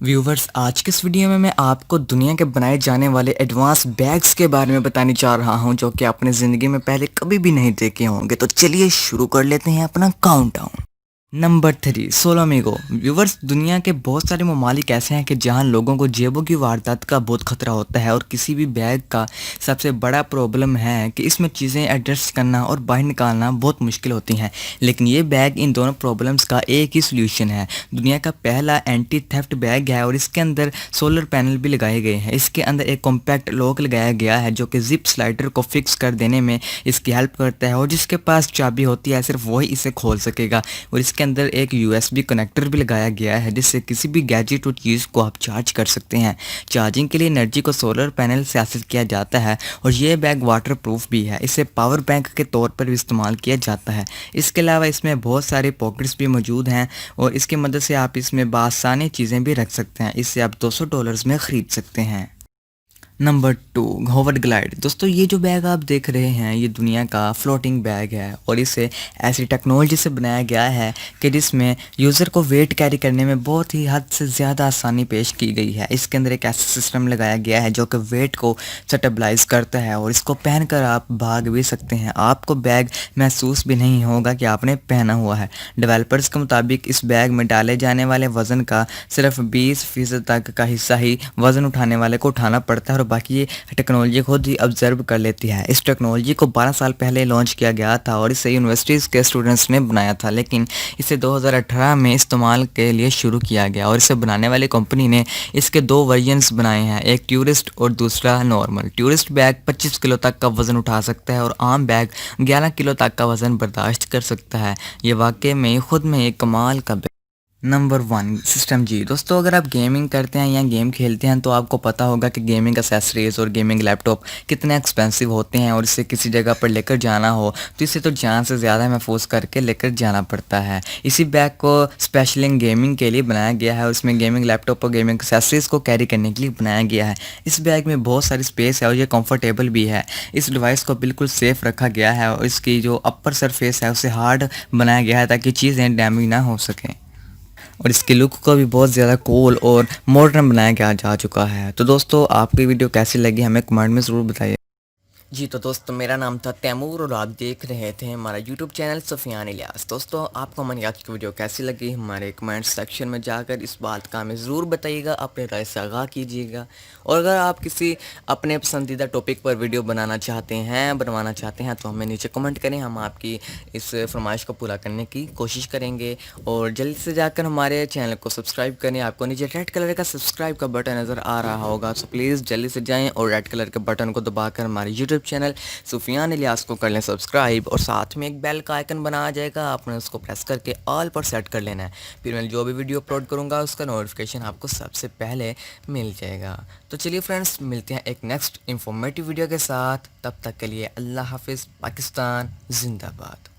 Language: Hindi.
व्यूवर्स, आज के इस वीडियो में मैं आपको दुनिया के बनाए जाने वाले एडवांस बैग्स के बारे में बताने जा रहा हूं जो कि आपने ज़िंदगी में पहले कभी भी नहीं देखे होंगे। तो चलिए शुरू कर लेते हैं अपना काउंटडाउन। नंबर 3, सोलामिगो। व्यूवर्स, दुनिया के बहुत सारे ममालिक ऐसे हैं कि जहां लोगों को जेबों की वारदात का बहुत खतरा होता है और किसी भी बैग का सबसे बड़ा प्रॉब्लम है कि इसमें चीज़ें एडजस्ट करना और बाहर निकालना बहुत मुश्किल होती हैं। लेकिन ये बैग इन दोनों प्रॉब्लम्स का एक ही सोल्यूशन है। दुनिया का पहला एंटी थेफ्ट बैग है और इसके अंदर सोलर पैनल भी लगाए गए हैं। इसके अंदर एक कॉम्पैक्ट लॉक लगाया गया है जो कि जिप स्लाइडर को फिक्स कर देने में इसकी हेल्प करता है और जिसके पास चाबी होती है सिर्फ वही इसे खोल सकेगा। और इसके अंदर एक यूएसबी कनेक्टर भी लगाया गया है जिससे किसी भी गैजेट और चीज़ को आप चार्ज कर सकते हैं। चार्जिंग के लिए एनर्जी को सोलर पैनल से हासिल किया जाता है और ये बैग वाटर प्रूफ भी है। इसे पावर बैंक के तौर पर भी इस्तेमाल किया जाता है। इसके अलावा इसमें बहुत सारे पॉकेट्स भी मौजूद हैं और इसकी मदद से आप इसमें बासानी चीज़ें भी रख सकते हैं। इसे आप $200 में ख़रीद सकते हैं। Number 2, hovered glide. दोस्तों, ये जो बैग आप देख रहे हैं ये दुनिया का फ्लोटिंग बैग है और इसे ऐसी टेक्नोलॉजी से बनाया गया है कि जिसमें यूज़र को वेट कैरी करने में बहुत ही हद से ज़्यादा आसानी पेश की गई है। इसके अंदर एक ऐसा सिस्टम लगाया गया है जो कि वेट को स्टेबलाइज करता है और इसको पहनकर आप भाग भी सकते हैं। आपको बैग महसूस भी नहीं होगा कि आपने पहना हुआ है। डेवलपर्स के मुताबिक इस बैग में डाले जाने वाले वज़न का सिर्फ 20% तक का हिस्सा ही वज़न उठाने वाले को उठाना पड़ता है और बाकी ये टेक्नोलॉजी खुद ही ऑब्जर्व कर लेती है। इस टेक्नोलॉजी को 12 साल पहले लॉन्च किया गया था और इसे यूनिवर्सिटीज़ के स्टूडेंट्स ने बनाया था, लेकिन इसे 2018 में इस्तेमाल के लिए शुरू किया गया और इसे बनाने वाली कंपनी ने इसके 2 वर्जन्स बनाए हैं, एक टूरिस्ट और दूसरा नॉर्मल। टूरिस्ट बैग 25 किलो तक का वज़न उठा सकता है और आम बैग 11 किलो तक का वज़न बर्दाश्त कर सकता है। ये वाकई में खुद में एक कमाल का नंबर 1, सिस्टम जी। दोस्तों, अगर आप गेमिंग करते हैं या गेम खेलते हैं तो आपको पता होगा कि गेमिंग एक्सेसरीज और गेमिंग लैपटॉप कितने एक्सपेंसिव होते हैं और इसे किसी जगह पर लेकर जाना हो तो इसे तो जान से ज़्यादा महफूज करके लेकर जाना पड़ता है। इसी बैग को स्पेशली गेमिंग के लिए बनाया गया है और इसमें गेमिंग लैपटॉप और गेमिंग एक्सेसरीज को कैरी करने के लिए बनाया गया है। इस बैग में बहुत सारी स्पेस है और ये कम्फर्टेबल भी है। इस डिवाइस को बिल्कुल सेफ़ रखा गया है और इसकी जो अपर सरफेस है उसे हार्ड बनाया गया है ताकि चीज़ें डैमेज ना हो सकें और इसके लुक को भी बहुत ज़्यादा कूल और मॉडर्न बनाया गया जा चुका है। तो दोस्तों, आपकी वीडियो कैसी लगी हमें कमेंट में ज़रूर बताइए। जी तो दोस्तों, मेरा नाम था तैमूर और आप देख रहे थे हमारा यूट्यूब चैनल सुफियान इलियास। दोस्तों, आपको हमारी आज की वीडियो कैसी लगी हमारे कमेंट सेक्शन में जाकर इस बात का हमें ज़रूर बताइएगा, अपने राय से आगाह कीजिएगा। और अगर आप किसी अपने पसंदीदा टॉपिक पर वीडियो बनवाना चाहते हैं तो हमें नीचे कमेंट करें, हम आपकी इस फरमाइश को पूरा करने की कोशिश करेंगे। और जल्दी से जाकर हमारे चैनल को सब्सक्राइब करें। आपको नीचे रेड कलर का सब्सक्राइब का बटन नज़र आ रहा होगा, तो प्लीज़ जल्दी से जाएँ और रेड कलर के बटन को दबाकर हमारे यूट्यूब चैनल सुफियान इलियास को कर लें सब्सक्राइब और साथ में एक बेल का आइकन बना आ जाएगा, आपने उसको प्रेस करके ऑल पर सेट कर लेना है। फिर मैं जो भी वीडियो अपलोड करूँगा उसका नोटिफिकेशन आपको सबसे पहले मिल जाएगा। तो चलिए फ्रेंड्स, मिलते हैं एक नेक्स्ट इंफॉर्मेटिव वीडियो के साथ। तब तक के लिए अल्लाह हाफिज़। पाकिस्तान जिंदाबाद।